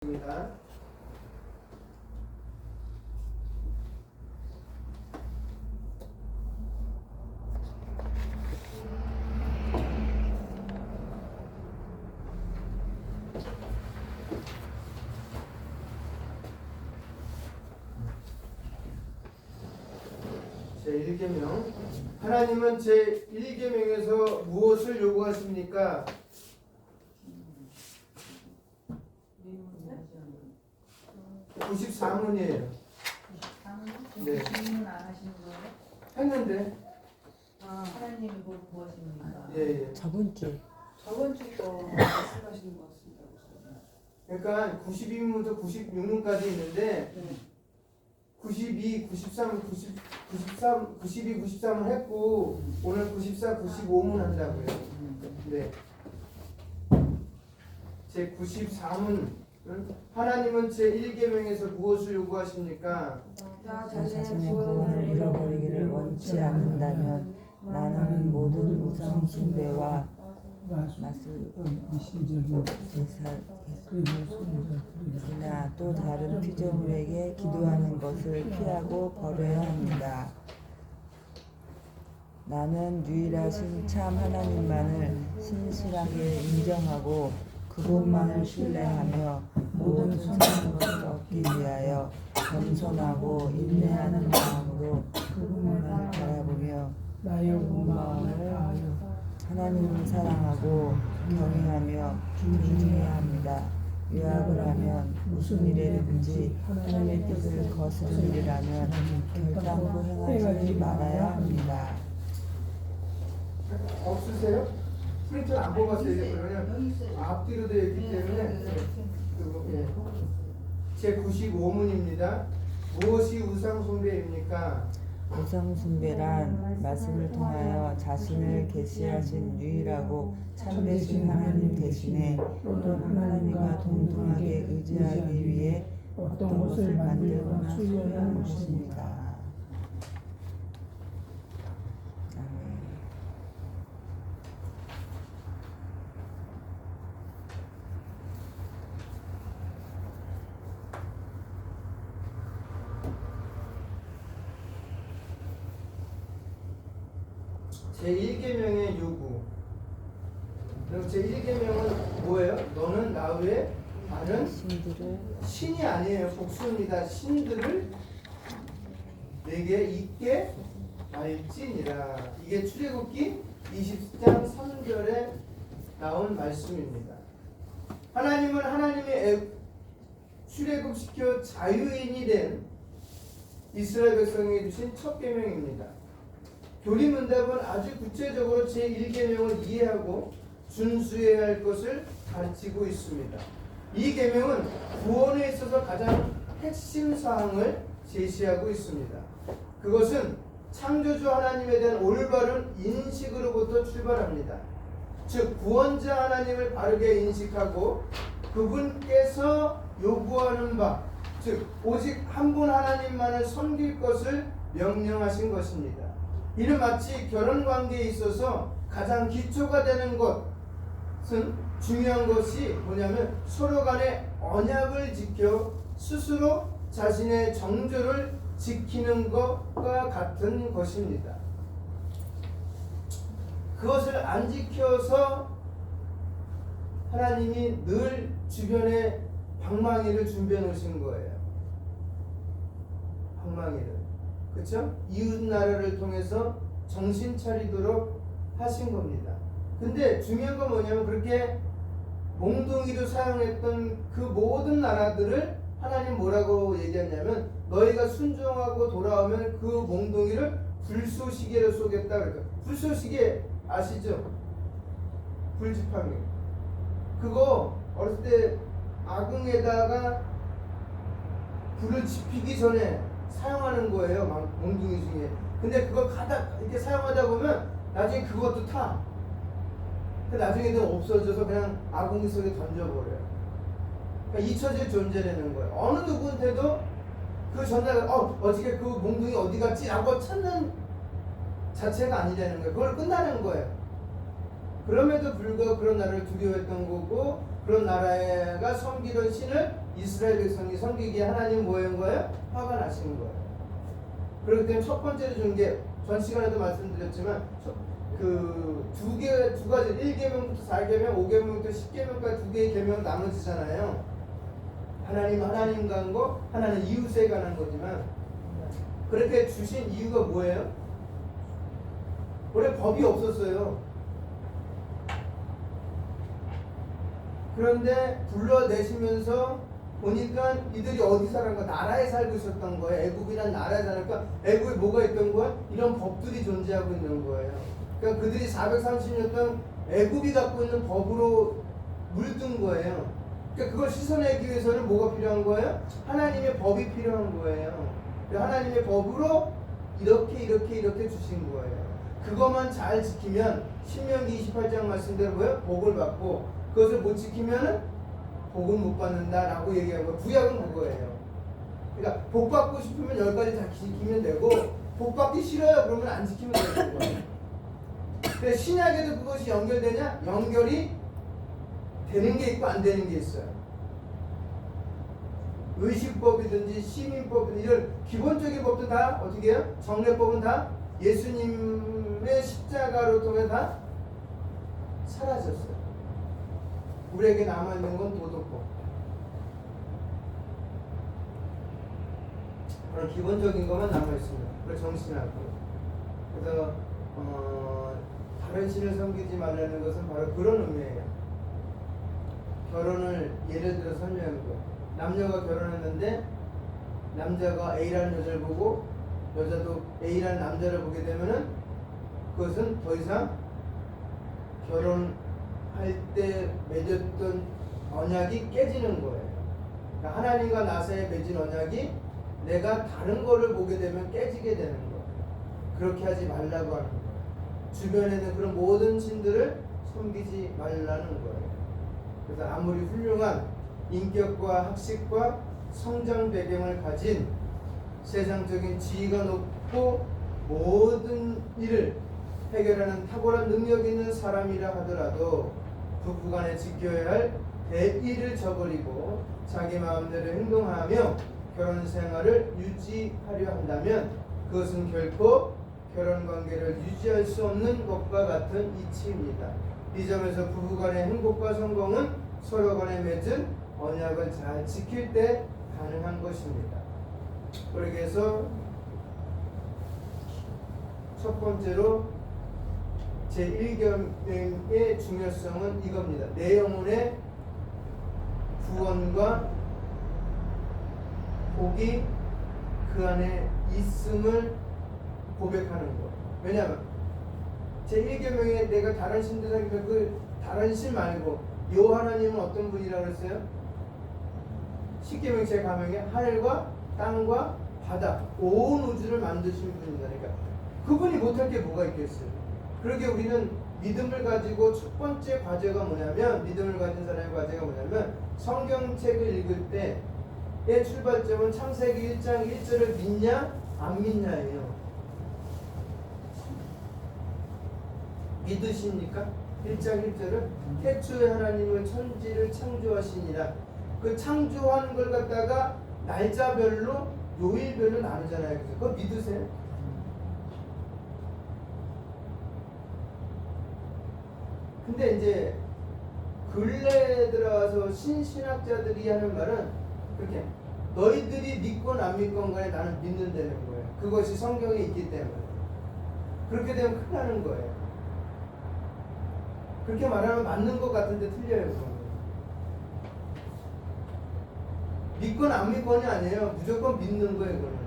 입니다. 제1계명. 하나님은 제1계명에서 무엇을 요구하십니까? 94문이에요. 네. 질문 안 하시는 거예요? 했는데. 하나님이 뭘 구하십니까? 예. 저번 주에 거 말씀하시는 것 같습니다. 그러니까 92문부터 96문까지 있는데 92, 93, 92, 93을 했고 오늘 94, 95문 한다고요. 네. 제 94문. 하나님은 제1계명에서 무엇을 요구하십니까? 나 자신의 구원을 잃어버리기를 원치 않는다면 나는 모든 우상 숭배와 제사나 또 다른 피조물에게 기도하는 것을 피하고 버려야 합니다. 나는 유일하신 참 하나님만을 신실하게 인정하고 그분만을 신뢰하며 모든 선한 것을 얻기 위하여 겸손하고 인내하는 마음으로 그분만을 바라보며 나의 온 마음을 하나님을 사랑하고 경외하며 존중해야 합니다. 유학을 하면 무슨 일에든지 하나님의 뜻을 거스르는 일이라면 결단코 행하지 말아야 합니다. 없으세요? 프린트 안 뽑았어요. 그러면 앞뒤로 되어 있기 때문에 제 95문입니다. 무엇이 우상 숭배입니까? 우상 숭배란 말씀을 통하여 자신을 계시하신 유일하고 참되신 하나님 대신에 또 하나님과 동등하게 의지하기 위해 어떤 것을 만들거나 수여하는 것입니다. 제1계명의 요구. 그럼 제1계명은 뭐예요? 너는 나 외에 다른 신이 아니에요. 복수입니다. 신들을 내게 있게 말지니라. 이게 출애굽기 20장 3절에 나온 말씀입니다. 하나님은 하나님의 출애굽시켜 자유인이 된 이스라엘 백성에게 주신 첫 계명입니다. 교리문답은 아주 구체적으로 제1계명을 이해하고 준수해야 할 것을 가르치고 있습니다. 이 계명은 구원에 있어서 가장 핵심 사항을 제시하고 있습니다. 그것은 창조주 하나님에 대한 올바른 인식으로부터 출발합니다. 즉 구원자 하나님을 바르게 인식하고 그분께서 요구하는 바, 즉 오직 한 분 하나님만을 섬길 것을 명령하신 것입니다. 이는 마치 결혼관계에 있어서 가장 기초가 되는 것은 중요한 것이 뭐냐면 서로 간의 언약을 지켜 스스로 자신의 정조를 지키는 것과 같은 것입니다. 그것을 안 지켜서 하나님이 늘 주변에 방망이를 준비해 놓으신 거예요. 방망이를. 그렇죠? 이웃 나라를 통해서 정신 차리도록 하신 겁니다. 근데 중요한 건 뭐냐면 그렇게 몽둥이로 사용했던 그 모든 나라들을 하나님 뭐라고 얘기했냐면 너희가 순종하고 돌아오면 그 몽둥이를 불쏘시개로 쏘겠다. 그러니까 불쏘시개 아시죠? 불지팡이. 그거 어렸을 때 아궁에다가 불을 지피기 전에 사용하는 거예요. 막 몽둥이 중에. 근데 그걸 가다 이렇게 사용하다 보면 나중에 그것도 타. 그 나중에는 없어져서 그냥 아궁이 속에 던져버려요. 그러니까 잊혀질 존재라는 거예요. 어느 누구한테도 그 전날 어저께 그 몽둥이 어디 갔지? 라고 찾는 자체가 아니라는 거예요. 그걸 끝나는 거예요. 그럼에도 불구하고 그런 나라를 두려워했던 거고 그런 나라가 섬기던 신을 이스라엘 백성이 섬기기에 하나님 뭐한 거예요? 화가 나시는 거예요. 그렇기 때문에 첫 번째로 준 게 전 시간에도 말씀드렸지만 두 가지 1계명부터 4계명, 5계명부터 10계명까지 두 개의 계명 나눠지잖아요. 하나님 간 거, 하나는 이웃에 관한 거지만 그렇게 주신 이유가 뭐예요? 원래 법이 없었어요. 그런데 불러내시면서 보니까 이들이 어디 살았는가? 나라에 살고 있었던 거예요. 애굽이란 나라에 살았으니까 애굽에 뭐가 있던 거야? 이런 법들이 존재하고 있는 거예요. 그러니까 그들이 430년 동안 애굽이 갖고 있는 법으로 물든 거예요. 그러니까 그걸 씻어내기 위해서는 뭐가 필요한 거예요? 하나님의 법이 필요한 거예요. 하나님의 법으로 이렇게 주신 거예요. 그것만 잘 지키면 신명기 28장 말씀대로 뭐예요? 복을 받고 그것을 못 지키면은 복은 못 받는다라고 얘기한 거예요. 구약은 그거예요. 그러니까 복 받고 싶으면 10가지 다 지키면 되고 복 받기 싫어요 그러면 안 지키면 되는 거예요. 근데 신약에도 그것이 연결되냐? 연결이 되는 게 있고 안 되는 게 있어요. 의식법이든지 시민법이든지 이런 기본적인 법도 다 어떻게 해요? 정례법은 다 예수님의 십자가로 통해 다 사라졌어요. 우리에게 남아있는 건 도덕법. 그런 기본적인 것만 남아있습니다. 그래서 정신하고. 그래서 다른 신을 섬기지 말라는 것은 바로 그런 의미예요. 결혼을 예를 들어 설명한 거예요. 남녀가 결혼했는데 남자가 A라는 여자를 보고 여자도 A라는 남자를 보게 되면은 그것은 더 이상 결혼할 때 맺었던 언약이 깨지는 거예요. 그러니까 하나님과 나 사이에 맺은 언약이 내가 다른 거를 보게 되면 깨지게 되는 거예요. 그렇게 하지 말라고 하는 거예요. 주변에 있는 그런 모든 신들을 섬기지 말라는 거예요. 그래서 아무리 훌륭한 인격과 학식과 성장 배경을 가진 세상적인 지위가 높고 모든 일을 해결하는 탁월한 능력 있는 사람이라 하더라도 부부간에 지켜야 할 대의를 저버리고 자기 마음대로 행동하며 결혼 생활을 유지하려 한다면 그것은 결코 결혼 관계를 유지할 수 없는 것과 같은 이치입니다. 이 점에서 부부간의 행복과 성공은 서로 간에 맺은 언약을 잘 지킬 때 가능한 것입니다. 그렇게 해서 첫 번째로 제1계명의 중요성은 이겁니다. 내 영혼의 구원과 복이 그 안에 있음을 고백하는 것. 왜냐하면 제1계명에 내가 다른 신들 사귀면 그 다른 신 말고 요 하나님은 어떤 분이라고 했어요? 10계명 제 가명에 하늘과 땅과 바다 온 우주를 만드신 분이다. 그러니까 그분이 못할 게 뭐가 있겠어요? 그러게 우리는 믿음을 가지고 첫 번째 과제가 뭐냐면 믿음을 가진 사람의 과제가 뭐냐면 성경책을 읽을 때의 출발점은 창세기 1장 1절을 믿냐 안 믿냐예요. 믿으십니까? 1장 1절은 태초에 하나님은 천지를 창조하시니라. 그 창조한 걸 갖다가 날짜별로 요일별로 나누잖아요. 그래서 그거 믿으세요? 근데 이제 근래에 들어와서 신신학자들이 하는 말은 그렇게 너희들이 믿건 안 믿건 간에 나는 믿는다는 거예요. 그것이 성경에 있기 때문에. 그렇게 되면 큰일 나는 거예요. 그렇게 말하면 맞는 것 같은데 틀려요. 그건. 믿건 안 믿건이 아니에요. 무조건 믿는 거예요. 그거는.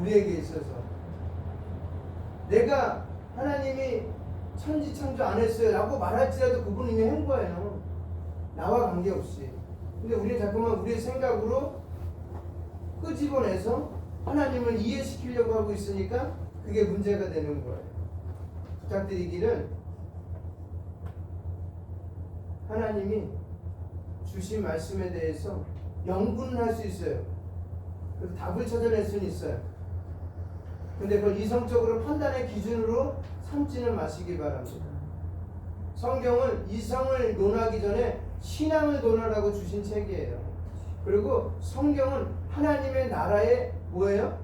우리에게 있어서. 내가 하나님이 천지 창조 안 했어요 라고 말할지라도 그분은 이미 한 거예요. 나와 관계없이. 근데 우리는 자꾸만 우리의 생각으로 끄집어내서 하나님을 이해시키려고 하고 있으니까 그게 문제가 되는 거예요. 부탁드리기를 하나님이 주신 말씀에 대해서 연구할 수 있어요. 그래서 답을 찾아낼 수는 있어요. 근데 그걸 이성적으로 판단의 기준으로 삼지는 마시기 바랍니다. 성경은 이성을 논하기 전에 신앙을 논하라고 주신 책이에요. 그리고 성경은 하나님의 나라의 뭐예요?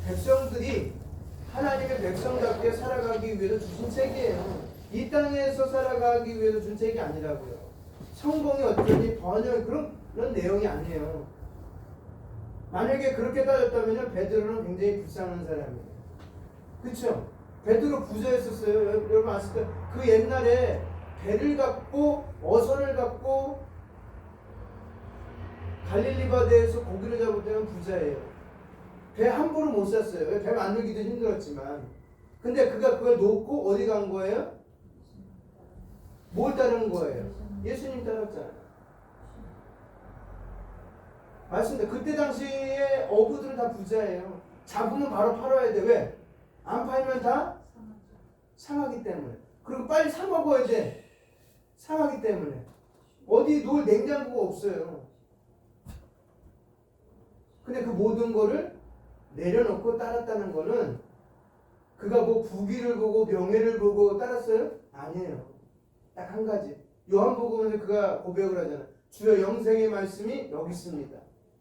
백성들이 하나님의 백성답게 살아가기 위해서 주신 책이에요. 이 땅에서 살아가기 위해서 준 책이 아니라고요. 성공이 어쩌니 번역 그런 내용이 아니에요. 만약에 그렇게 따졌다면 베드로는 굉장히 불쌍한 사람이에요. 그렇죠? 베드로 부자였었어요. 여러분 아실 때 그 옛날에 배를 갖고 어선을 갖고 갈릴리 바다에서 고기를 잡을 때는 부자예요. 배 함부로 못 샀어요. 배 만들기도 힘들었지만. 근데 그가 그걸 놓고 어디 간 거예요? 뭘 따르는 거예요? 예수님 따랐잖아요. 맞습니다. 그때 당시에 어부들은 다 부자예요. 잡으면 바로 팔아야 돼. 왜? 안 팔면 다 상하기 때문에. 그리고 빨리 사 먹어야 돼. 상하기 때문에. 어디 놓을 냉장고가 없어요. 근데 그 모든 거를 내려놓고 따랐다는 거는 그가 뭐 부귀를 보고 명예를 보고 따랐어요? 아니에요. 딱 한 가지. 요한복음에서 그가 고백을 하잖아요. 주여 영생의 말씀이 여기 있습니다.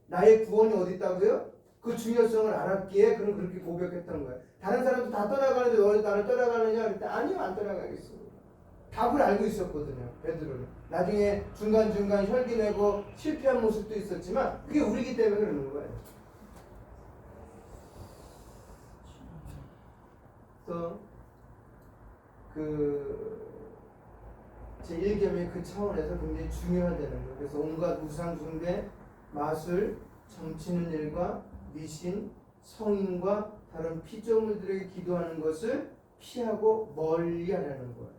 나의 구원이 어디 있다고요? 그 중요성을 알았기에 그는 그렇게 고백했던 거예요. 다른 사람도 다 떠나가는데 너는 나를 떠나가느냐? 그랬더니 아니요, 안 떠나가겠습니다. 답을 알고 있었거든요, 베드로는. 나중에 중간중간 혈기 내고 실패한 모습도 있었지만 그게 우리기 때문에 그러는 거예요. 그래서 제1계명이 그 차원에서 굉장히 중요하다는 거예요. 그래서 온갖 우상 숭배, 마술, 정치는 일과 미신, 성인과 다른 피조물들에게 기도하는 것을 피하고 멀리 하라는 거예요.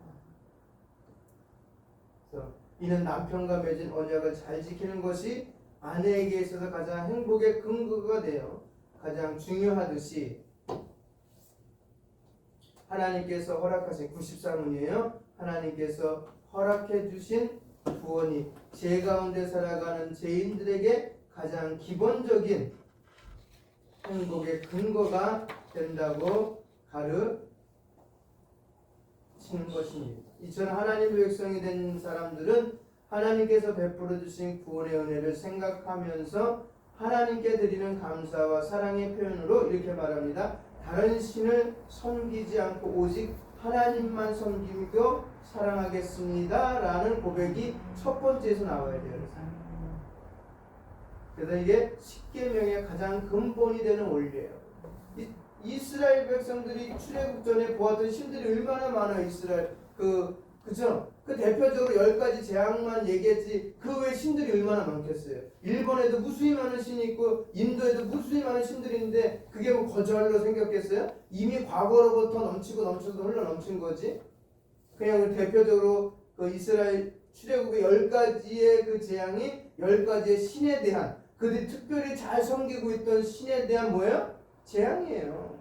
그래서 이는 남편과 맺은 언약을 잘 지키는 것이 아내에게 있어서 가장 행복의 근거가 되어 가장 중요하듯이 하나님께서 허락하신 93문이에요. 하나님께서 허락해 주신 구원이 죄 가운데 살아가는 죄인들에게 가장 기본적인 행복의 근거가 된다고 가르치는 것입니다. 이처럼 하나님의 백성이 된 사람들은 하나님께서 베풀어 주신 구원의 은혜를 생각하면서 하나님께 드리는 감사와 사랑의 표현으로 이렇게 말합니다. 다른 신을 섬기지 않고 오직 하나님만 섬기고 사랑하겠습니다 라는 고백이 첫 번째에서 나와야 돼요. 그래서 이게 십계명의 가장 근본이 되는 원리예요. 이스라엘 백성들이 출애굽 전에 보았던 신들이 얼마나 많아요. 이스라엘 그죠? 그 대표적으로 10가지 재앙만 얘기했지 그 외에 신들이 얼마나 많겠어요. 일본에도 무수히 많은 신이 있고 인도에도 무수히 많은 신들이 있는데 그게 뭐 거절로 생겼겠어요? 이미 과거로부터 넘치고 넘쳐서 흘러 넘친 거지. 그냥 대표적으로 그 이스라엘 출애굽의 10가지의 그 재앙이 10가지의 신에 대한 그들이 특별히 잘 섬기고 있던 신에 대한 뭐예요? 재앙이에요.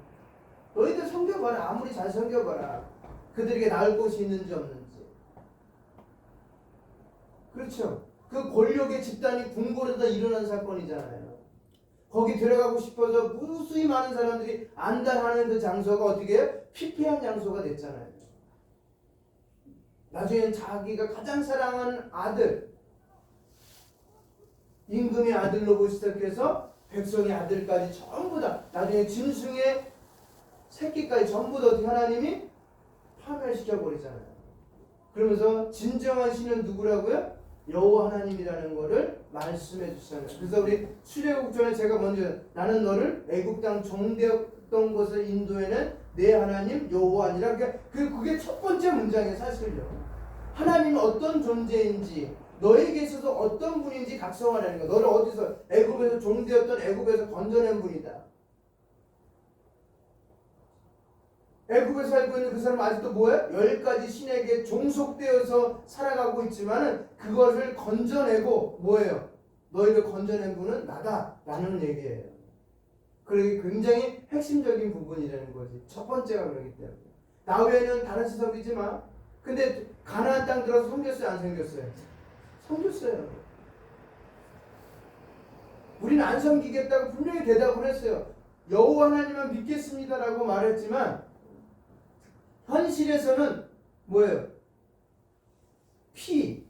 너희들 섬겨봐라. 아무리 잘 섬겨봐라. 그들에게 나을 곳이 있는지 없는지. 그렇죠. 그 권력의 집단이 궁궐에다 일어난 사건이잖아요. 거기 들어가고 싶어서 무수히 많은 사람들이 안달하는 그 장소가 어떻게 해요? 피폐한 장소가 됐잖아요. 나중엔 자기가 가장 사랑하는 아들, 임금의 아들로부터 시작해서 백성의 아들까지 전부 다 나중에 짐승의 새끼까지 전부 다 어떻게 하나님이 파멸시켜버리잖아요. 그러면서 진정한 신은 누구라고요? 여호와 하나님이라는 것을 말씀해 주시잖아요. 그래서 우리 출애굽 전에 제가 먼저 나는 너를 애굽 땅 종되었던 곳을 인도해낸 내 하나님 여호와니라. 그게 첫 번째 문장이에요. 사실요. 하나님은 어떤 존재인지 너에게 있어서 어떤 분인지 각성하라는 거야. 너를 어디서 애굽에서 종되었던 애굽에서 건져낸 분이다. 애굽에 살고 있는 그 사람은 아직도 뭐예요? 10가지 신에게 종속되어서 살아가고 있지만은 그것을 건져내고 뭐예요? 너희를 건져낸 분은 나다 라는 얘기예요. 그게 굉장히 핵심적인 부분이라는 거지. 첫 번째가 그러기 때문에 나 외에는 다른 신 섬기지 마. 근데 가나안 땅 들어서 섬겼어요? 안 섬겼어요? 섬겼어요. 우리는 안 섬기겠다고 분명히 대답을 했어요. 여호와 하나님만 믿겠습니다라고 말했지만 현실에서는 뭐예요? 피,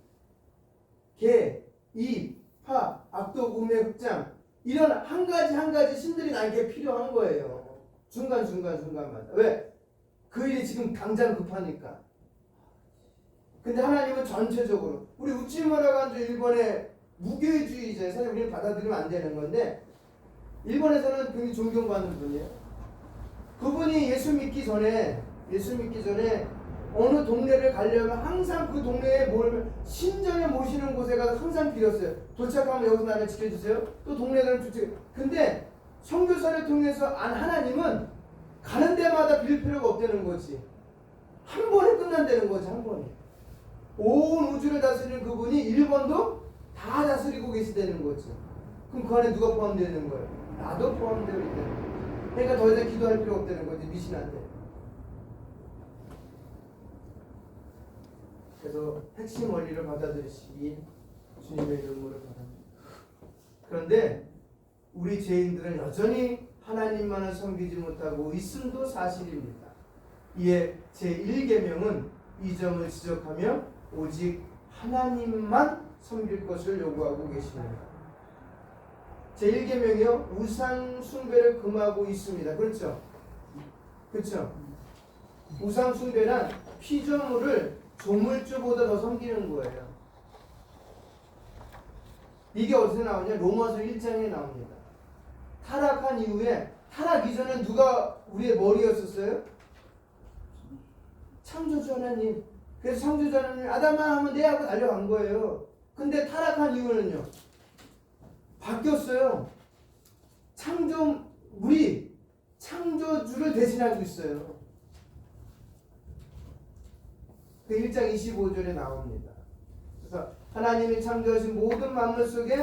개, 이, 파 덕도, 음의 흑장 이런 한 가지 신들이 나에게 필요한 거예요. 중간마다. 왜? 그 일이 지금 당장 급하니까. 근데 하나님은 전체적으로 우리 우치무라간주 일본의 무교회주의자 사실 우리는 받아들이면 안 되는 건데 일본에서는 굉장히 존경받는 분이에요. 그분이 예수 믿기 전에 어느 동네를 가려면 항상 그 동네에 신전에 모시는 곳에 가서 항상 빌었어요. 도착하면 여기서 나를 지켜주세요. 또 동네들은 주지. 근데 선교사를 통해서 하나님은 가는 데마다 빌 필요가 없다는 거지. 한 번에 끝난다는 거지. 한 번에. 온 우주를 다스리는 그분이 일본도 다 다스리고 계시다는 거지. 그럼 그 안에 누가 포함되는 거예요? 나도 포함되어 있다는 거지. 그러니까 더 이상 기도할 필요 없다는 거지. 미신한테. 그래서 핵심 원리를 받아들이시기 주님의 이름으로 바랍니다. 그런데 우리 죄인들은 여전히 하나님만을 섬기지 못하고 있음도 사실입니다. 이에 제1계명은 이 점을 지적하며 오직 하나님만 섬길 것을 요구하고 계십니다. 제1계명이요. 우상 숭배를 금하고 있습니다. 그렇죠? 그렇죠? 우상 숭배란 피조물을 조물주보다 더 섬기는 거예요. 이게 어디서 나오냐? 로마서 1장에 나옵니다. 타락한 이후에 타락 이전엔 누가 우리의 머리였었어요? 창조주 하나님. 그래서 창조주 하나님 아담아 하면 네 하고 달려간 거예요. 근데 타락한 이후에는요. 바뀌었어요. 우리 창조주를 대신하고 있어요. 그 1장 25절에 나옵니다. 그래서 하나님이 창조하신 모든 만물 속에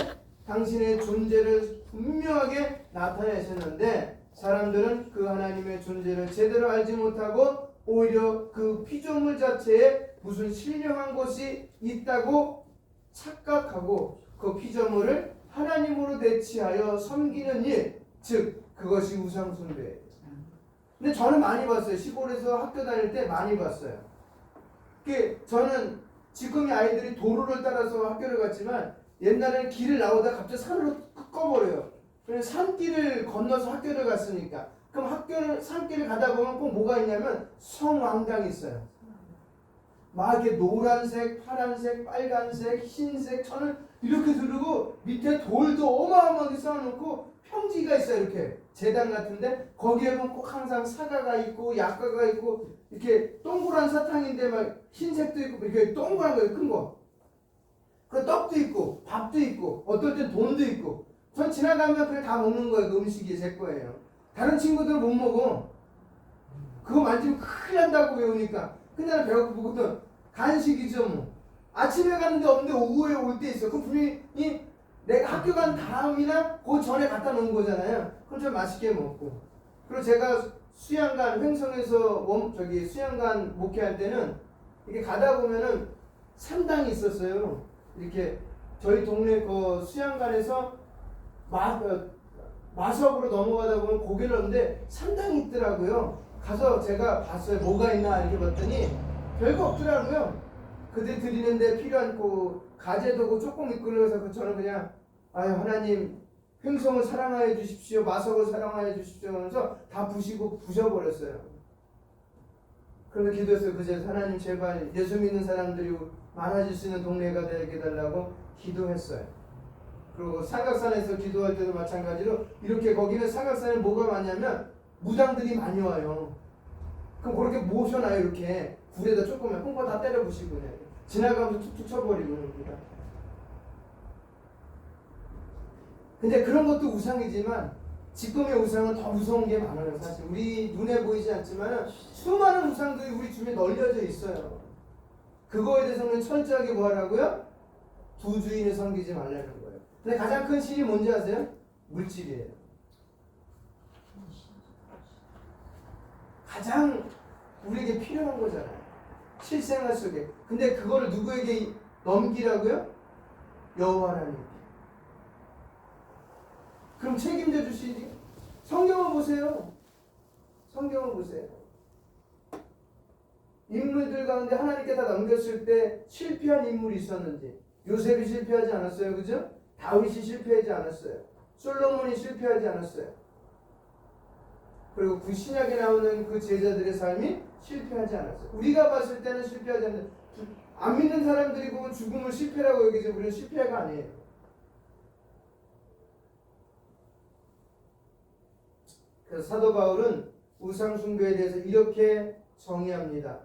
당신의 존재를 분명하게 나타내셨는데 사람들은 그 하나님의 존재를 제대로 알지 못하고 오히려 그 피조물 자체에 무슨 신령한 것이 있다고 착각하고 그 피조물을 하나님으로 대치하여 섬기는 일, 즉 그것이 우상 숭배예요. 근데 저는 많이 봤어요. 시골에서 학교 다닐 때 많이 봤어요. 저는 지금의 아이들이 도로를 따라서 학교를 갔지만 옛날에는 길을 나오다가 갑자기 산으로 꺼버려요. 그래서 산길을 건너서 학교를 갔으니까. 그럼 산길을 가다 보면 꼭 뭐가 있냐면 성왕당이 있어요. 막 이렇게 노란색, 파란색, 빨간색, 흰색 저는 이렇게 두르고 밑에 돌도 어마어마하게 쌓아놓고 평지가 있어요. 이렇게 제단 같은데 거기에 보면 꼭 항상 사과가 있고 약과가 있고 이렇게 동그란 사탕인데 막 흰색도 있고 이렇게 동그란 거예요. 큰 거. 그 떡도 있고 밥도 있고 어떨 땐 돈도 있고 전 지나가면 그냥 다 먹는 거예요. 그 음식이 제 거예요. 다른 친구들은 못 먹어. 그거 만지면 큰일 난다고 외우니까. 근데 나는 배고프거든. 간식이죠 뭐. 아침에 갔는데 없는데 오후에 올 때 있어. 그럼 분명히 내가 학교 간 다음이나 그 전에 갖다 놓은 거잖아요. 그럼 좀 맛있게 먹고. 그리고 제가 수양관 횡성에서 수양관 목회할 때는 이렇게 가다 보면은 산당이 있었어요. 이렇게 저희 동네 그 수양관에서 마석으로 넘어가다 보면 고개를 넣는데 산당이 있더라고요. 가서 제가 봤어요. 뭐가 있나 이렇게 봤더니 별거 없더라고요. 그들 드리는데 필요한 가재도구 조금 있고 그래서 저는 그냥 하나님 횡성을 사랑하여 주십시오. 마석을 사랑하여 주십시오 하면서 다 부셔버렸어요. 그런데 기도했어요. 그제서 하나님 제발 예수 믿는 사람들이 많아질 수 있는 동네가 되게 해달라고 기도했어요. 그리고 삼각산에서 기도할 때도 마찬가지로 이렇게 거기는 삼각산에 뭐가 많냐면 무당들이 많이 와요. 그럼 그렇게 모셔놔요. 이렇게 굴에다 조금만 콩콩 다 때려 부시고 그냥 지나가면서 툭툭 쳐버리고 그럽니다. 근데 그런 것도 우상이지만 지금의 우상은 더 무서운 게 많아요. 사실 우리 눈에 보이지 않지만 수많은 우상들이 우리 주변에 널려져 있어요. 그거에 대해서는 철저하게 뭐 하라고요? 두 주인을 섬기지 말라는 거예요. 근데 가장 큰 신이 뭔지 아세요? 물질이에요. 가장 우리에게 필요한 거잖아요. 실생활 속에. 근데 그거를 누구에게 넘기라고요? 여호와 하나님. 그럼 책임져 주시지. 성경을 보세요. 성경을 보세요. 인물들 가운데 하나님께 다 넘겼을 때 실패한 인물이 있었는지. 요셉이 실패하지 않았어요. 그죠? 다윗이 실패하지 않았어요. 솔로몬이 실패하지 않았어요. 그리고 그 신약에 나오는 그 제자들의 삶이 실패하지 않았어요. 우리가 봤을 때는 실패하지 않는데 안 믿는 사람들이 보면 죽음을 실패라고 여기서 우리는 실패가 아니에요. 그래서 사도 바울은 우상 숭배에 대해서 이렇게 정의합니다.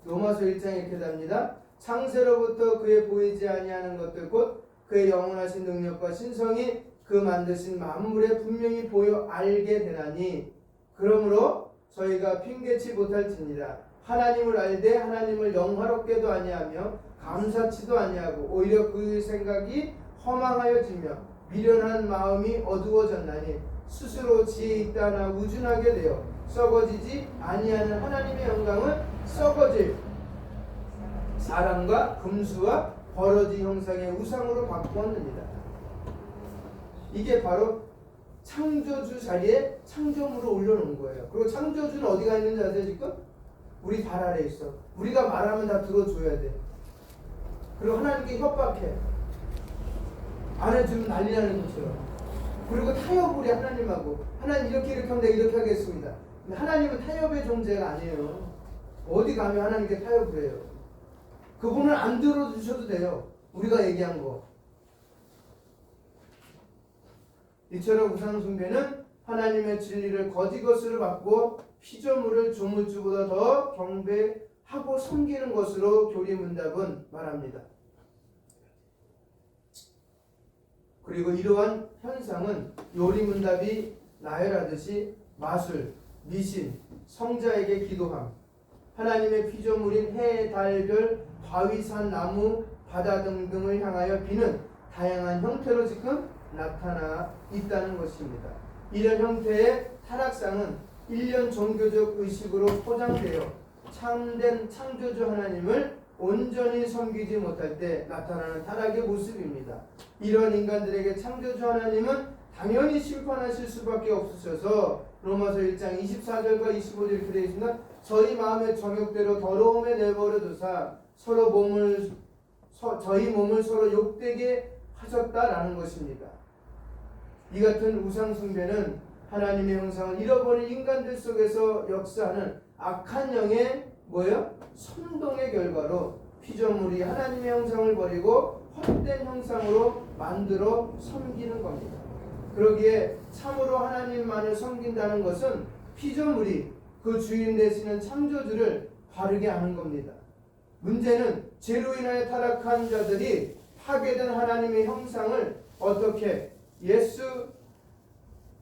로마서 1장에 이렇게 답니다. 창세로부터 그의 보이지 아니하는 것들 곧 그의 영원하신 능력과 신성이 그 만드신 만물에 분명히 보여 알게 되나니 그러므로 저희가 핑계치 못할지니라. 하나님을 알되 하나님을 영화롭게도 아니하며 감사치도 아니하고 오히려 그 생각이 허망하여지며 미련한 마음이 어두워졌나니 스스로 지혜 있다나 우준하게 되어 썩어지지 아니하는 하나님의 영광은 썩어질 사람과 금수와 버러지 형상의 우상으로 바꾸었느니라. 이게 바로 창조주 자리에 창조물을 올려놓은 거예요. 그리고 창조주는 어디가 있는지 아세요 지금? 우리 발 아래에 있어. 우리가 말하면 다 들어줘야 돼. 그리고 하나님께 협박해. 안 해주면 난리 나는 것처럼. 그리고 타협을 해 하나님하고. 하나님 이렇게 하면 내가 이렇게 하겠습니다. 근데 하나님은 타협의 존재가 아니에요. 어디 가면 하나님께 타협을 해요. 그분은 안 들어주셔도 돼요. 우리가 얘기한 거. 이처럼 우상숭배는 하나님의 진리를 거짓 것으로 바꾸어 피조물을 조물주보다 더 경배하고 섬기는 것으로 교리문답은 말합니다. 그리고 이러한 현상은 요리문답이 나열하듯이 마술, 미신, 성자에게 기도함, 하나님의 피조물인 해, 달, 별, 바위, 산, 나무, 바다 등등을 향하여 비는 다양한 형태로 지금 나타나 있다는 것입니다. 이런 형태의 타락상은 일련 종교적 의식으로 포장되어 참된 창조주 하나님을 온전히 섬기지 못할 때 나타나는 타락의 모습입니다. 이런 인간들에게 창조주 하나님은 당연히 심판하실 수밖에 없으셔서 로마서 1장 24절과 25절 이렇게 되어 있습니다. 저희 마음의 정욕대로 더러움에 내버려 두사 저희 몸을 서로 욕되게 하셨다라는 것입니다. 이 같은 우상 숭배는 하나님의 형상을 잃어버린 인간들 속에서 역사하는 악한 영의 뭐예요? 선동의 결과로 피조물이 하나님의 형상을 버리고 헛된 형상으로 만들어 섬기는 겁니다. 그러기에 참으로 하나님만을 섬긴다는 것은 피조물이 그 주인 되시는 창조주를 바르게 아는 겁니다. 문제는 죄로 인하여 타락한 자들이 파괴된 하나님의 형상을 어떻게 예수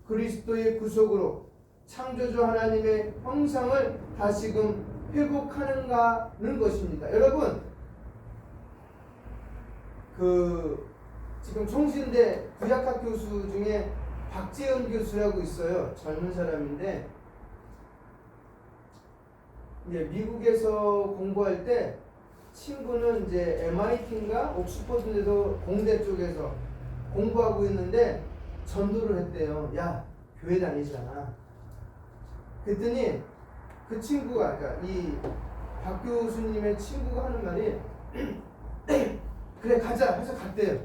그리스도의 구속으로 창조주 하나님의 형상을 다시금 회복하는가는 것입니다. 여러분, 지금 총신대 구약학 교수 중에 박재현 교수라고 있어요. 젊은 사람인데 이제 미국에서 공부할 때 친구는 이제 MIT인가 옥스퍼드에서 공대 쪽에서 공부하고 있는데 전도를 했대요. 야, 교회 다니잖아. 그랬더니 그 친구가, 그러니까 이 박 교수님의 친구가 하는 말이 그래 가자 해서 갔대요.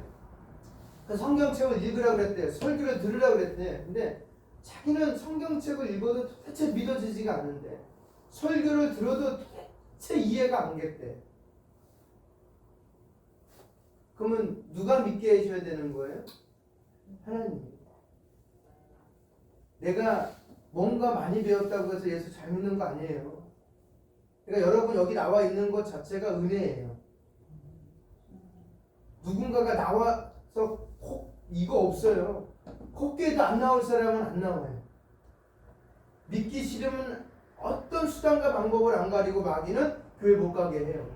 그래서 성경책을 읽으라고 그랬대요. 설교를 들으라고 그랬대. 근데 자기는 성경책을 읽어도 도대체 믿어지지가 않는데 설교를 들어도 도대체 이해가 안 됐대. 그러면 누가 믿게 해줘야 되는 거예요? 하나님. 내가 뭔가 많이 배웠다고 해서 예수 잘 믿는 거 아니에요. 그러니까 여러분 여기 나와 있는 것 자체가 은혜예요. 누군가가 나와서 이거 없어요. 콧기에도 안 나올 사람은 안 나와요. 믿기 싫으면 어떤 수단과 방법을 안 가리고 마귀는 교회 못 가게 해요.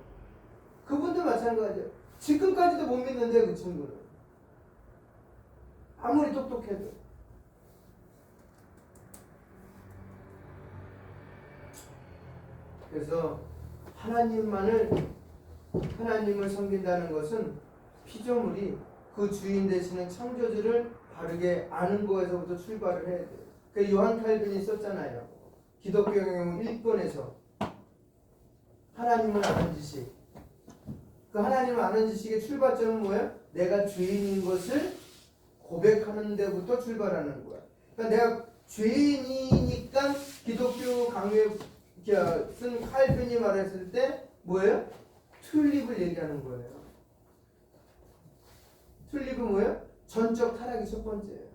그분도 마찬가지예요. 지금까지도 못 믿는데 그 친구는 아무리 똑똑해도. 그래서 하나님을 섬긴다는 것은 피조물이 그 주인 되시는 창조주를 바르게 아는 거에서부터 출발을 해야 돼요. 그 요한 칼빈이 썼잖아요. 기독교경 1권에서 하나님을 아는 지식. 그 하나님을 아는 지식의 출발점은 뭐예요? 내가 죄인인 것을 고백하는 데부터 출발하는 거야. 그러니까 내가 죄인이니까 기독교 강요에 쓴 칼빈이 말했을 때 뭐예요? 튤립을 얘기하는 거예요. 튤립은 뭐예요? 전적 타락이 첫 번째예요.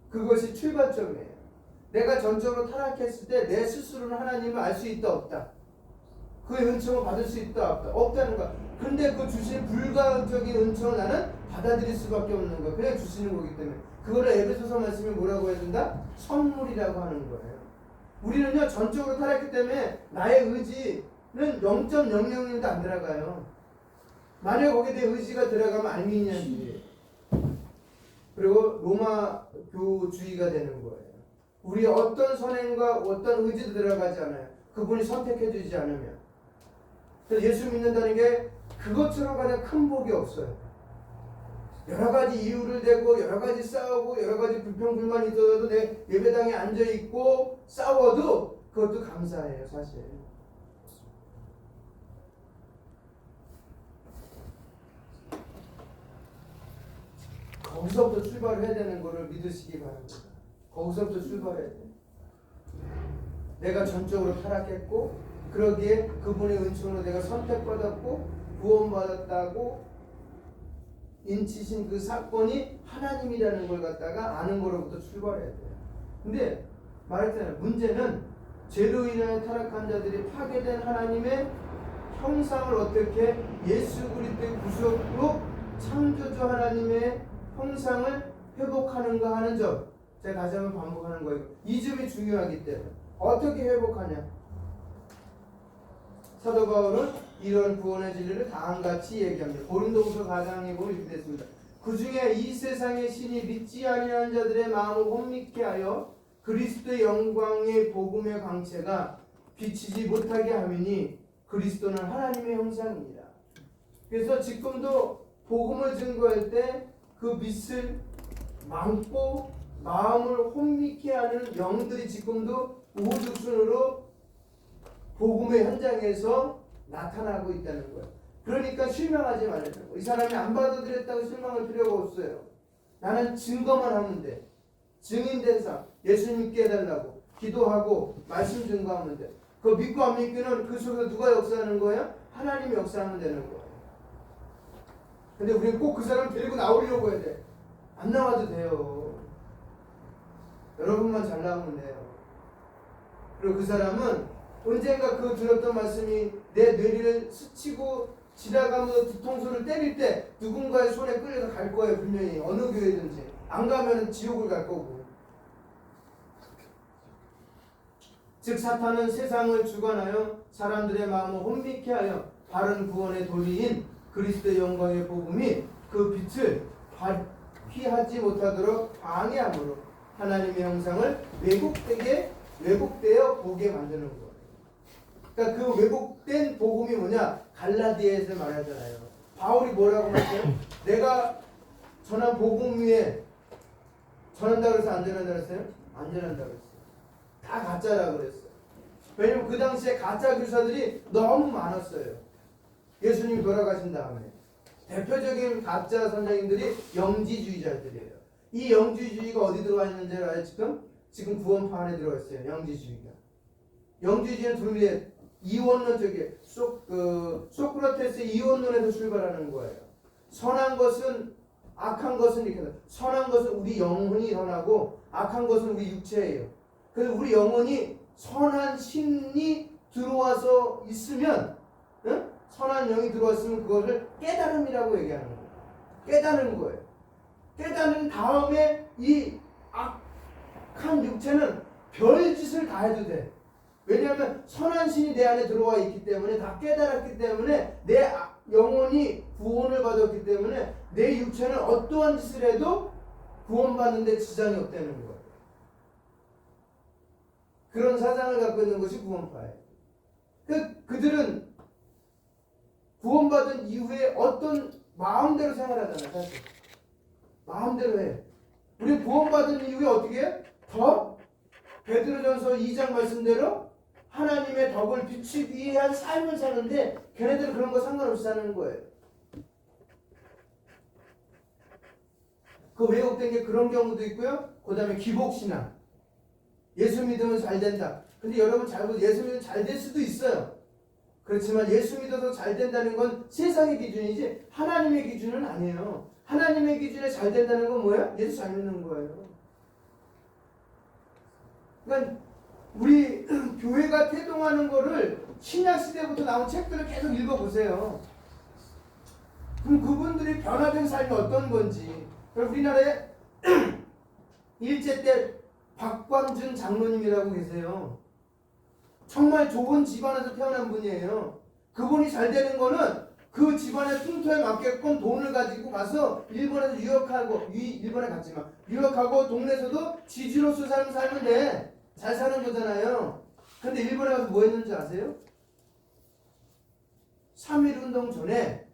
그것이 출발점이에요. 내가 전적으로 타락했을 때 내 스스로는 하나님을 알 수 있다 없다. 그의 은총을 받을 수 있다 없다. 없다는 거야. 근데 그 주신 불가항적인 은총을 나는 받아들일 수밖에 없는 거야. 그냥 주시는 거기 때문에. 그거를 에베소서 말씀이 뭐라고 해야 된다? 선물이라고 하는 거예요. 우리는요 전적으로 타락했기 때문에 나의 의지는 0.00도 안 들어가요. 만약 거기에 내 의지가 들어가면 알미니안주의, 그리고 로마 교주의가 되는 거예요. 우리 어떤 선행과 어떤 의지도 들어가지 않아요. 그분이 선택해 주지 않으면. 그래서 예수 믿는다는 게 그것처럼 가장 큰 복이 없어요. 여러 가지 이유를 대고 여러 가지 싸우고 여러 가지 불평불만이 있어도 내 예배당에 앉아 있고 싸워도 그것도 감사해요, 사실. 거기서부터 출발을 해야 되는 거를 믿으시기 바랍니다. 거기서부터 출발해야 돼. 내가 전적으로 타락했고 그러기에 그분의 은총으로 내가 선택받았고 구원받았다고 인치신 그 사건이 하나님이라는 걸 갖다가 아는 거로부터 출발해야 돼요. 근데 말했잖아요. 문제는 죄로 인하여 타락한 자들이 파괴된 하나님의 형상을 어떻게 예수 그리스도의 구속으로 창조주 하나님의 형상을 회복하는가 하는 점, 제가 다시 한번 반복하는 거예요. 이 점이 중요하기 때문에 어떻게 회복하냐? 사도 바울은 이런 구원의 진리를 다음같이 얘기합니다. 고린도후서 4장에 보면 이렇게 됐습니다. 그 중에 이 세상의 신이 믿지 아니하는 자들의 마음을 혼미케 하여 그리스도의 영광의 복음의 광채가 비치지 못하게 하미니 그리스도는 하나님의 형상입니다. 그래서 지금도 복음을 증거할 때 그 빛을 망고 마음을 혼미케 하는 영들이 지금도 우후죽순으로 복음의 현장에서 나타나고 있다는 거예요. 그러니까 실망하지 말라는 거예요. 이 사람이 안 받아들였다고 실망할 필요가 없어요. 나는 증거만 하면 돼. 증인된 삶, 예수 믿게 해달라고 기도하고 말씀 증거하면 돼. 그거 믿고 안 믿기는 그 속에서 누가 역사하는 거예요? 하나님이 역사하면 되는 거예요. 근데 우리는 꼭 그 사람 데리고 나오려고 해야 돼. 안 나와도 돼요. 여러분만 잘 나오면 돼요. 그리고 그 사람은 언젠가 그 들었던 말씀이 내 뇌리를 스치고 지나가면서 뒤통수를 때릴 때 누군가의 손에 끌려서 갈 거예요. 분명히 어느 교회든지. 안 가면 지옥을 갈 거고. 즉 사탄은 세상을 주관하여 사람들의 마음을 혼미케 하여 바른 구원의 도리인 그리스도의 영광의 복음이 그 빛을 발휘하지 못하도록 방해함으로 하나님의 형상을 왜곡되어 보게 만드는 거예요. 그러니까 그 왜곡된 복음이 뭐냐? 갈라디아에서 말하잖아요. 바울이 뭐라고 말했어요? 내가 전한 복음 위에 전한다고 해서 안 전한다고 했어요? 안 전한다고 했어요. 다 가짜라고 그랬어요. 왜냐면 그 당시에 가짜 교사들이 너무 많았어요. 예수님이 돌아가신 다음에 대표적인 가짜 선생님들이 영지주의자들이에요. 이 영지주의가 어디 들어와 있는지 알아요? 지금 구원파 안에 들어와 있어요. 영지주의가. 영지주의는 둘이 이원론 쪽에 소크라테스의 이원론에서 출발하는 거예요. 선한 것은 악한 것은 이렇게 선한 것은 우리 영혼이 선하고 악한 것은 우리 육체예요. 그래서 우리 영혼이 선한 신이 들어와서 있으면, 응? 선한 영이 들어왔으면 그것을 깨달음이라고 얘기하는 거예요. 깨달은 거예요. 깨달은 다음에 이 악한 육체는 별짓을 다 해도 돼. 왜냐하면 선한 신이 내 안에 들어와 있기 때문에, 다 깨달았기 때문에, 내 영혼이 구원을 받았기 때문에 내 육체는 어떠한 짓을 해도 구원받는 데 지장이 없다는 거예요. 그런 사상을 갖고 있는 것이 구원파예요. 그들은 구원받은 이후에 어떤 마음대로 생활하잖아요. 사실 마음대로 해. 우리 구원받은 이후에 어떻게 해? 더 베드로전서 2장 말씀대로 하나님의 덕을 비추기 위한 삶을 사는데 걔네들은 그런 거 상관없이 사는 거예요. 그 왜곡된 게 그런 경우도 있고요. 그 다음에 기복신앙. 예수 믿으면 잘 된다. 근데 여러분 잘 보세요. 예수 믿으면 잘 될 수도 있어요. 그렇지만 예수 믿어서 잘 된다는 건 세상의 기준이지 하나님의 기준은 아니에요. 하나님의 기준에 잘 된다는 건 뭐예요? 예수 잘 믿는 거예요. 그러니까 우리 교회가 태동하는 거를 신약시대부터 나온 책들을 계속 읽어보세요. 그럼 그분들이 변화된 삶이 어떤 건지. 우리나라에 일제 때 박광준 장로님이라고 계세요. 정말 좋은 집안에서 태어난 분이에요. 그분이 잘 되는 거는 그 집안의 풍토에 맞게끔 돈을 가지고 가서 일본에서 유학하고, 일본에 갔지만 유학하고 동네에서도 지주로서 살면 돼. 잘 사는 거잖아요. 근데 일본에 가서 뭐 했는지 아세요? 3.1운동 전에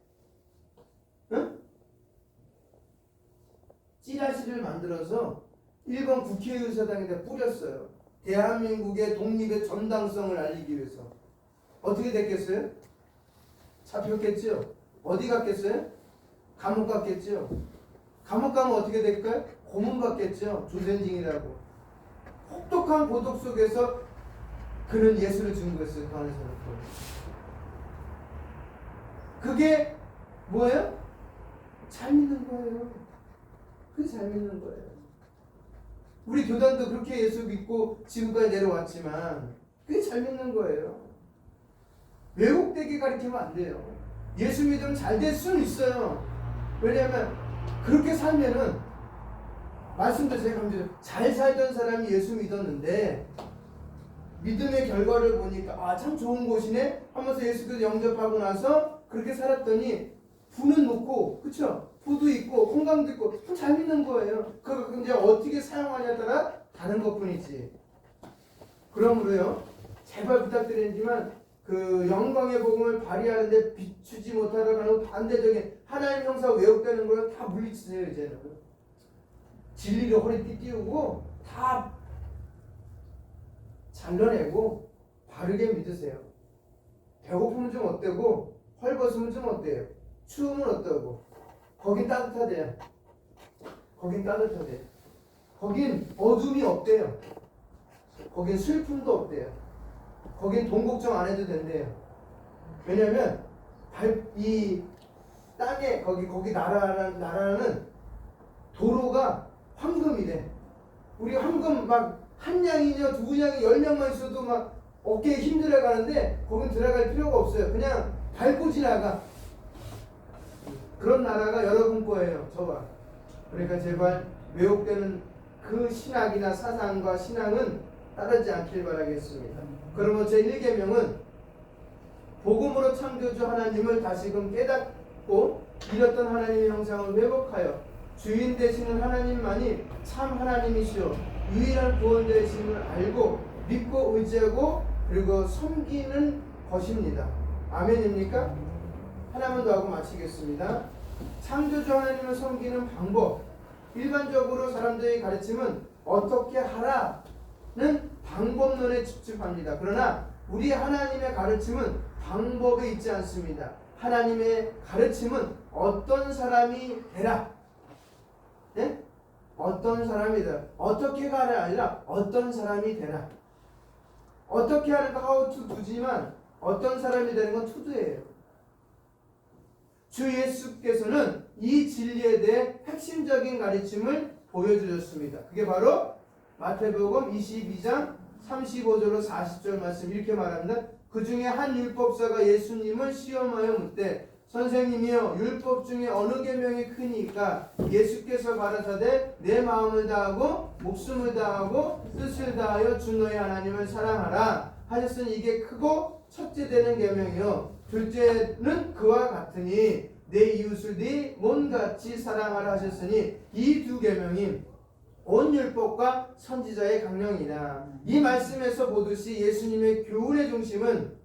찌라시를 만들어서 일본 국회의사당에다 뿌렸어요. 대한민국의 독립의 정당성을 알리기 위해서. 어떻게 됐겠어요? 잡혔겠죠? 어디 갔겠어요? 감옥 갔겠죠? 감옥 가면 어떻게 될까요? 고문 받겠죠? 조센징이라고. 혹독한 고독 속에서 그는 예수를 증거했어요. 그 안에서. 그게 뭐예요? 잘 믿는 거예요. 그게 잘 믿는 거예요. 우리 교단도 그렇게 예수 믿고 지금까지 내려왔지만 그게 잘 믿는 거예요. 왜곡되게 가르치면 안 돼요. 예수 믿으면 잘 될 수는 있어요. 왜냐하면 그렇게 살면은 말씀도 제가 감사해요. 잘 살던 사람이 예수 믿었는데 믿음의 결과를 보니까 아 참 좋은 곳이네 하면서 예수께서 영접하고 나서 그렇게 살았더니 부는 높고 그쵸? 부도 있고 건강도 있고 잘 믿는 거예요. 그걸 이제 어떻게 사용하냐에 따라 다른 것뿐이지. 그러므로요 제발 부탁드리지만 그 영광의 복음을 발휘하는데 비추지 못하다가 하는 반대적인 하나님 형사 왜곡되는 걸 다 물리치세요. 이제는 진리를 허리띠 띄우고 다 잘라내고 바르게 믿으세요. 배고프면 좀 어때고 헐벗으면 좀 어때요? 추우면 어떠고 거긴 따뜻하대요. 거긴 따뜻하대요. 거긴 어둠이 없대요. 거긴 슬픔도 없대요. 거긴 돈 걱정 안 해도 된대요. 왜냐면 이 땅에 거기 나라는 도로가 황금이래. 우리 황금 막 한 양이냐 두 양이 10명만 있어도 막 어깨에 힘들어 가는데 거긴 들어갈 필요가 없어요. 그냥 밟고 지나가. 그런 나라가 여러분 거예요. 저와. 그러니까 제발 왜곡되는 그 신학이나 사상과 신앙은 따르지 않길 바라겠습니다. 그러면 제 1계명은 복음으로 창조주 하나님을 다시금 깨닫고 잃었던 하나님의 형상을 회복하여 주인 되시는 하나님만이 참 하나님이시오 유일한 구원 되심을 알고 믿고 의지하고 그리고 섬기는 것입니다. 아멘입니까? 하나만 더 하고 마치겠습니다. 창조주 하나님을 섬기는 방법. 일반적으로 사람들이 가르침은 어떻게 하라는 방법론에 집중합니다. 그러나 우리 하나님의 가르침은 방법에 있지 않습니다. 하나님의 가르침은 어떤 사람이 되라. 네? 어떤 사람이다. 어떻게 가라 아니라 어떤 사람이 되라. 어떻게 하는가 how to do지만 어떤 사람이 되는 건 to도예요. 주 예수께서는 이 진리에 대해 핵심적인 가르침을 보여주셨습니다. 그게 바로 마태복음 22장 35절로 40절 말씀 이렇게 말합니다. 그 중에 한 율법사가 예수님을 시험하여 묻되 선생님이여 율법 중에 어느 계명이 크니까 예수께서 가라사대 내 마음을 다하고 목숨을 다하고 뜻을 다하여 주 너의 하나님을 사랑하라 하셨으니 이게 크고 첫째 되는 계명이요 둘째는 그와 같으니 내 이웃을 네 몸같이 사랑하라 하셨으니 이 두 계명이 온 율법과 선지자의 강령이라. 이 말씀에서 보듯이 예수님의 교훈의 중심은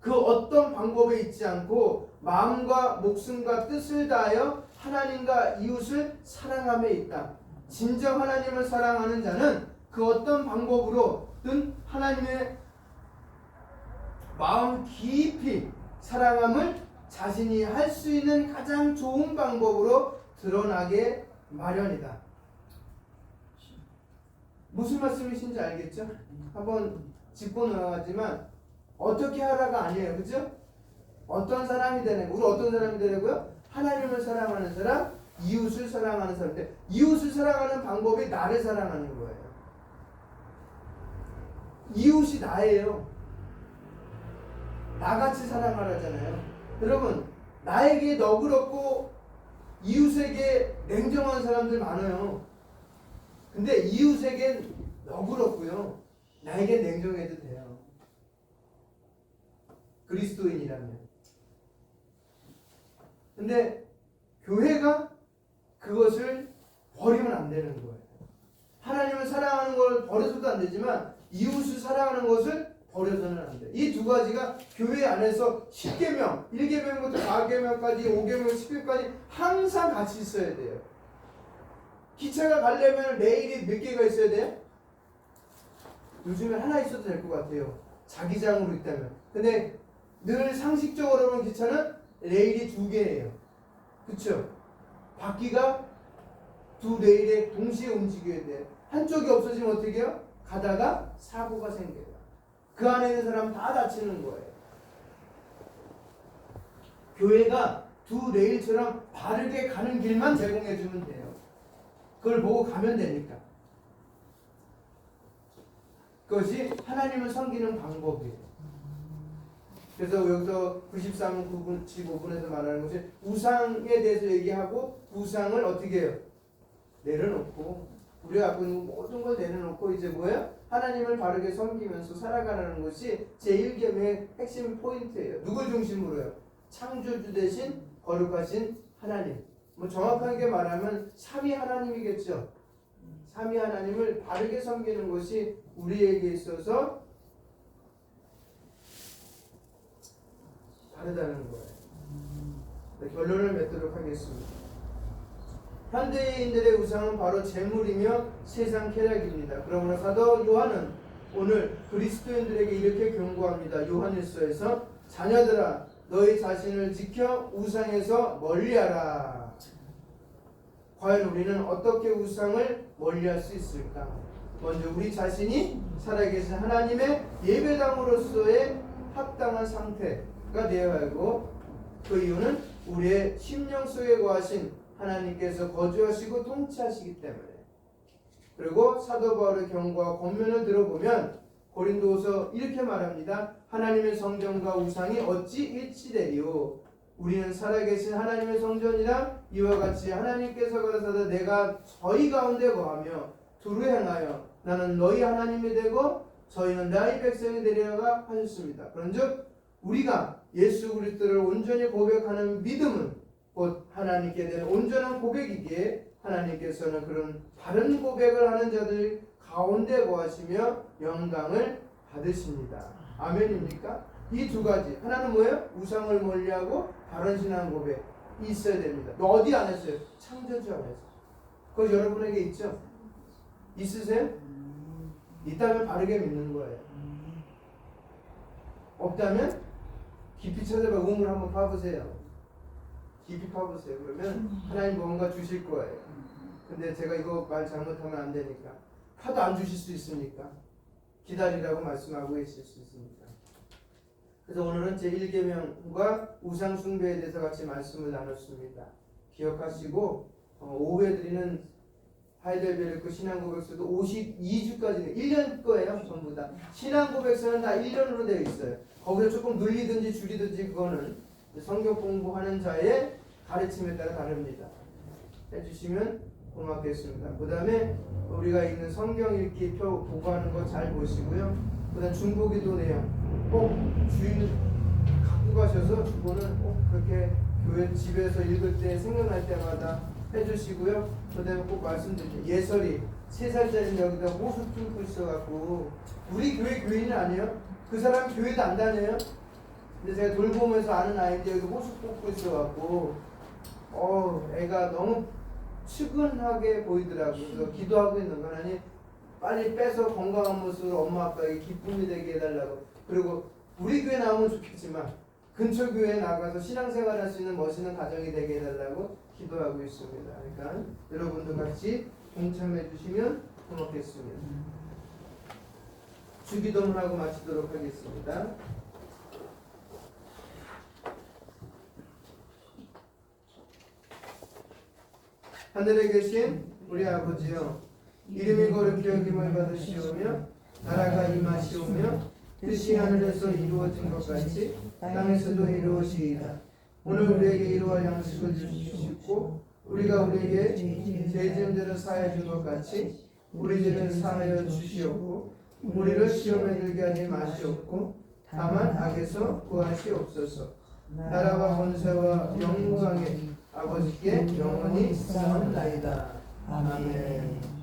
그 어떤 방법에 있지 않고 마음과 목숨과 뜻을 다하여 하나님과 이웃을 사랑함에 있다. 진정 하나님을 사랑하는 자는 그 어떤 방법으로든 하나님의 마음 깊이 사랑함을 자신이 할 수 있는 가장 좋은 방법으로 드러나게 마련이다. 무슨 말씀이신지 알겠죠? 한번 짚고 넘어가지만 어떻게 하라가 아니에요. 그죠? 어떤 사람이 되는 우리 어떤 사람이 되려고요? 하나님을 사랑하는 사람, 이웃을 사랑하는 사람인데 이웃을 사랑하는 방법이 나를 사랑하는 거예요. 이웃이 나예요. 나같이 사랑하라잖아요. 여러분, 나에게 너그럽고 이웃에게 냉정한 사람들 많아요. 근데 이웃에겐 너그럽고요. 나에게 냉정해도 돼요. 그리스도인이라면. 근데 교회가 그것을 버리면 안 되는 거예요. 하나님을 사랑하는 걸 버려서도 안 되지만 이웃을 사랑하는 것을 버려서는 안 돼. 이 두 가지가 교회 안에서 10계명, 1계명부터 4계명까지 5계명, 10계명까지 항상 같이 있어야 돼요. 기차가 가려면 레일이 몇 개가 있어야 돼요? 요즘에 하나 있어도 될 것 같아요. 자기장으로 있다면. 근데 늘 상식적으로 보면 기차는 레일이 2개예요. 그쵸? 바퀴가 2 레일에 동시에 움직여야 돼요. 한쪽이 없어지면 어떻게 해요? 가다가 사고가 생겨요. 그 안에 있는 사람 다 다치는 거예요. 교회가 2 레일처럼 바르게 가는 길만 제공해 주면 돼요. 그걸 보고 가면 되니까. 그것이 하나님을 섬기는 방법이에요. 그래서 여기서 93분, 15분에서 말하는 것이 우상에 대해서 얘기하고 우상을 어떻게 해요? 내려놓고 우리가 갖고 있는 모든 걸 내려놓고 이제 뭐예요? 하나님을 바르게 섬기면서 살아가는 것이 제1계명의 핵심 포인트예요. 누굴 중심으로요? 창조주 대신 거룩하신 하나님. 뭐 정확하게 말하면 삼위 하나님이겠죠. 삼위 하나님을 바르게 섬기는 것이 우리에게 있어서 다르다는 거예요. 결론을 맺도록 하겠습니다. 현대인들의 우상은 바로 재물이며 세상 쾌락입니다. 그러므로 사도 요한은 오늘 그리스도인들에게 이렇게 경고합니다. 요한일서에서 자녀들아 너희 자신을 지켜 우상에서 멀리하라. 과연 우리는 어떻게 우상을 멀리할 수 있을까? 먼저 우리 자신이 살아계신 하나님의 예배당으로서의 합당한 상태가 되어야 하고 그 이유는 우리의 심령 속에 거하신 하나님께서 거주하시고 통치하시기 때문에. 그리고 사도 바울의 경고와 권면을 들어보면 고린도서 이렇게 말합니다. 하나님의 성전과 우상이 어찌 일치되리요? 우리는 살아계신 하나님의 성전이라 이와 같이 하나님께서 가라사대 내가 저희 가운데 거하며 두루 행하여 나는 너희 하나님이 되고 저희는 나의 백성이 되리라가 하셨습니다. 그런즉 우리가 예수 그리스도를 온전히 고백하는 믿음은 곧 하나님께 대한 온전한 고백이기에 하나님께서는 그런 바른 고백을 하는 자들 가운데 거하시며 영광을 받으십니다. 아멘입니까? 이 두 가지 하나는 뭐예요? 우상을 멀리하고 바른 신앙 고백이 있어야 됩니다. 어디 안에서요? 창조주 안에서. 그거 여러분에게 있죠? 있으세요? 있다면 바르게 믿는 거예요. 없다면 깊이 찾아봐. 우물 한번 파보세요. 깊이 파보세요. 그러면 하나님 뭔가 주실 거예요. 근데 제가 이거 말 잘못하면 안 되니까. 파도 안 주실 수 있으니까. 기다리라고 말씀하고 계실 수 있으니까. 그래서 오늘은 제1계명과 우상 숭배에 대해서 같이 말씀을 나눴습니다. 기억하시고 5회 드리는 하이델베르크 신앙고백서도 52주까지 1년 거예요. 전부 다. 신앙고백서는 다 1년으로 되어 있어요. 거기서 조금 늘리든지 줄이든지 그거는 성경 공부하는 자의 가르침에 따라 다릅니다. 해주시면 고맙겠습니다. 그 다음에 우리가 읽는 성경 읽기 표 보고하는 거 잘 보시고요. 그 다음 중보기도 내용 꼭 주인 갖고 가셔서 그거는 꼭 그렇게 교회 집에서 읽을 때 생각날 때마다 해주시고요. 그 다음에 꼭 말씀드릴게요. 예설이 3살짜리 여기다 호수 뚫고 있어갖고 우리 교회 교인이 아니에요? 그 사람 교회도 안 다녀요? 근데 제가 돌보면서 아는 아이인데 여기 호수 뚫고 있어갖고 애가 너무 측은하게 보이더라고요. 그래서 기도하고 있는 거 하나님 빨리 빼서 건강한 모습으로 엄마 아빠에게 기쁨이 되게 해달라고. 그리고 우리 교회 나오면 좋겠지만 근처 교회에 나가서 신앙생활 할 수 있는 멋있는 가정이 되게 해달라고 기도하고 있습니다. 그러니까 여러분도 같이 동참해 주시면 고맙겠습니다. 주기도문하고 마치도록 하겠습니다. 하늘에 계신 우리 아버지여, 이름이 거룩히 여김을 받으시오며 나라가 임하시오며 뜻이 하늘에서 이루어진 것 같이 땅에서도 이루어지이다. 오늘 우리에게 이루어갈 양식을 주시고 우리가 우리에게 죄 지은 대로 사하여 준 것 같이 우리 죄를 사하여 주시옵고 우리를 시험에 들게 하지 마시옵고 다만 악에서 구하시옵소서. 나라와 권세와 영광의 아버지께 영원히 쌓아나이다. 아멘.